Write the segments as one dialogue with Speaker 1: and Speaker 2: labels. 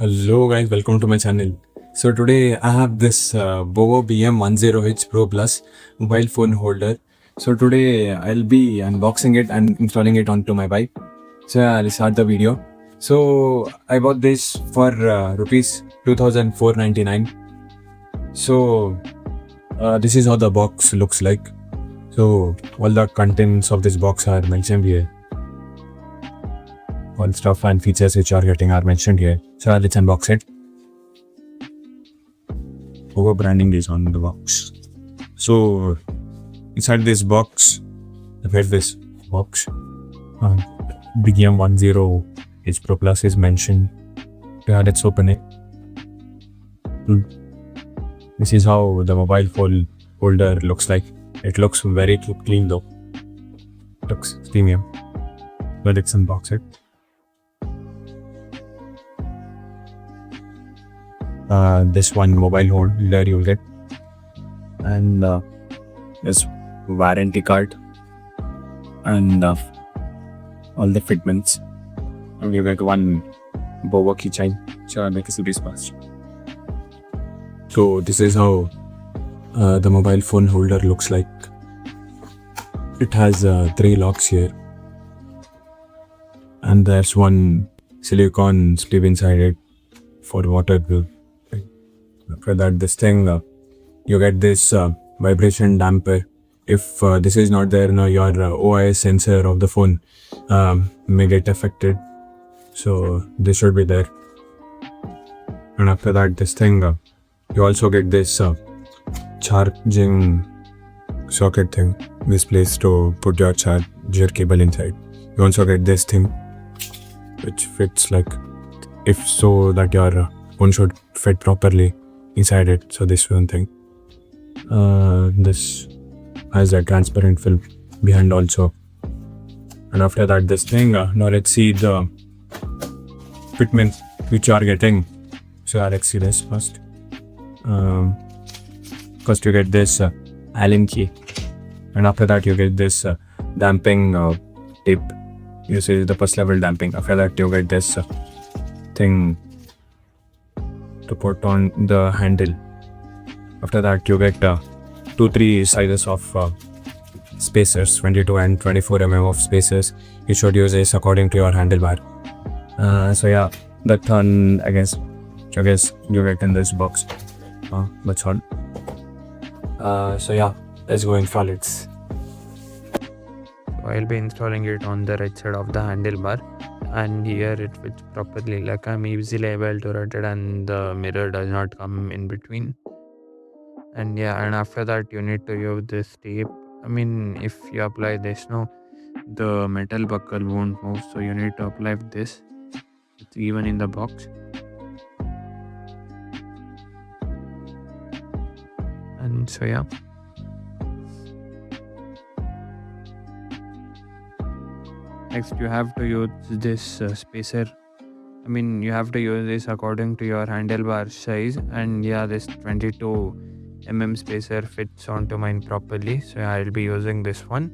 Speaker 1: Hello guys, welcome to my channel. So today I have this BOBO BM10H Pro Plus mobile phone holder. So today I'll be unboxing it and installing it onto my bike. So I'll start the video. So I bought this for rupees 2499. So this is how the box looks like. So all the contents of this box are mentioned here. All stuff and features which are getting are mentioned here. So let's unbox it. BOBO branding is on the box. So inside this box, I've got this box. BM10H Pro Plus is mentioned. Yeah, let's open it. This is how the mobile phone holder looks like. It looks very clean though. Looks premium. But let's unbox it. This one mobile holder you'll get, and this warranty card, and all the fitments, and you get one BOBO keychain. So I'll make a super fast. So this is how the mobile phone holder looks like. It has 3 locks here, and there's one silicone sleeve inside it for waterproof. After that, this thing you get this vibration damper. If this is not there, your OIS sensor of the phone may get affected. So this should be there. And after that, this thing you also get this charging socket thing. This place to put your charger cable inside. You also get this thing, which fits like if so that your phone should fit properly inside it. So this one thing. This has a transparent film behind also. And after that, this thing. Now let's see the fitments which you are getting. So let's see this first. First you get this Allen key, and after that you get this damping tape. You see the first level damping. After that you get this thing to put on the handle. After that you get 2-3 sizes of spacers, 22 and 24 mm of spacers. You should use this according to your handlebar. So yeah, that one I guess you get in this box. That's all. So yeah, let's go install it.
Speaker 2: So I'll be installing it on the right side of the handlebar, and here it fits properly, like I'm easily able to rotate and the mirror does not come in between. And yeah, and after that you need to use this tape. I mean, if you apply this, the metal buckle won't move, so you need to apply this. It's even in the box. And so yeah, next you have to use this spacer. I mean, you have to use this according to your handlebar size, and yeah, this 22 mm spacer fits onto mine properly, so yeah, I'll be using this one.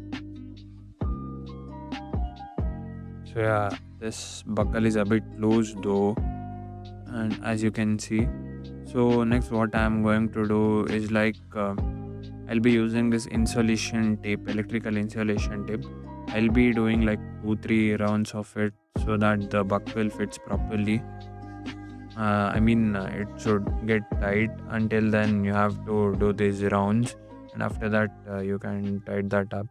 Speaker 2: So yeah, this buckle is a bit loose though, and as you can see. So next what I'm going to do is like I'll be using this insulation tape, electrical insulation tape. I'll be doing like 2-3 rounds of it so that the buckle fits properly. I mean, it should get tight. Until then you have to do these rounds, and after that you can tighten that up.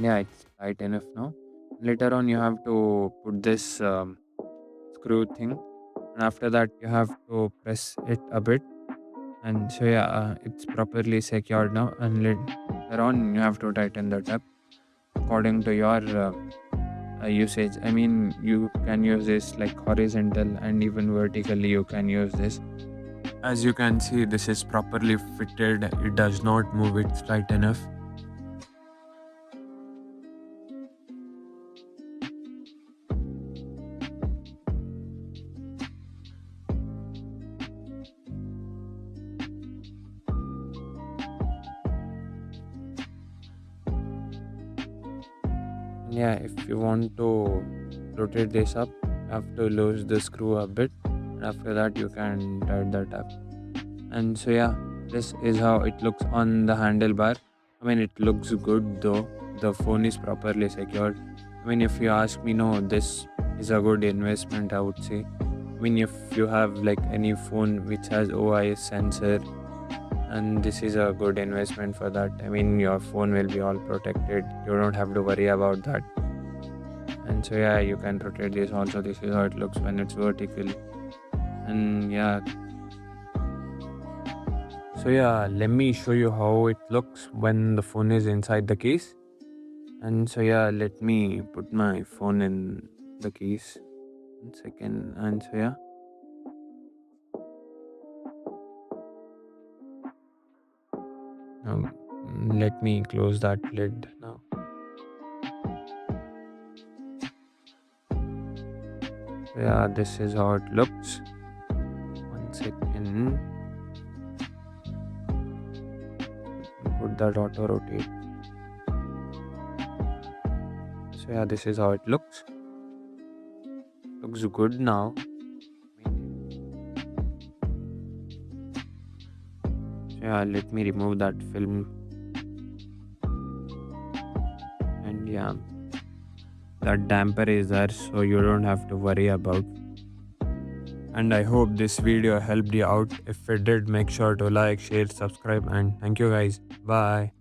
Speaker 2: Yeah, it's tight enough now. Later on you have to put this screw thing, and after that you have to press it a bit. And so yeah, it's properly secured now. And on you have to tighten the tab according to your usage. I mean, you can use this like horizontal and even vertically you can use this. As you can see, this is properly fitted. It does not move, it's tight enough. Yeah, if you want to rotate this up, you have to lose the screw a bit, and after that you can tighten that up. And so yeah, this is how it looks on the handlebar. I mean, it looks good though. The phone is properly secured. I mean, if you ask me, no, this is a good investment, I would say. I mean, if you have like any phone which has OIS sensor, and this is a good investment for that. I mean, your phone will be all protected. You don't have to worry about that. And so yeah, you can rotate this also. This is how it looks when it's vertical. And yeah, so yeah, let me show you how it looks when the phone is inside the case. And so yeah, let me put my phone in the case. 1 second. And so yeah. Now, let me close that lid now. So yeah, this is how it looks. 1 second. Put that auto rotate. So yeah, this is how it looks. Looks good now. So yeah, let me remove that film. And yeah, that damper is there, so you don't have to worry about. And I hope this video helped you out. If it did, make sure to like, share, subscribe, and thank you guys. Bye.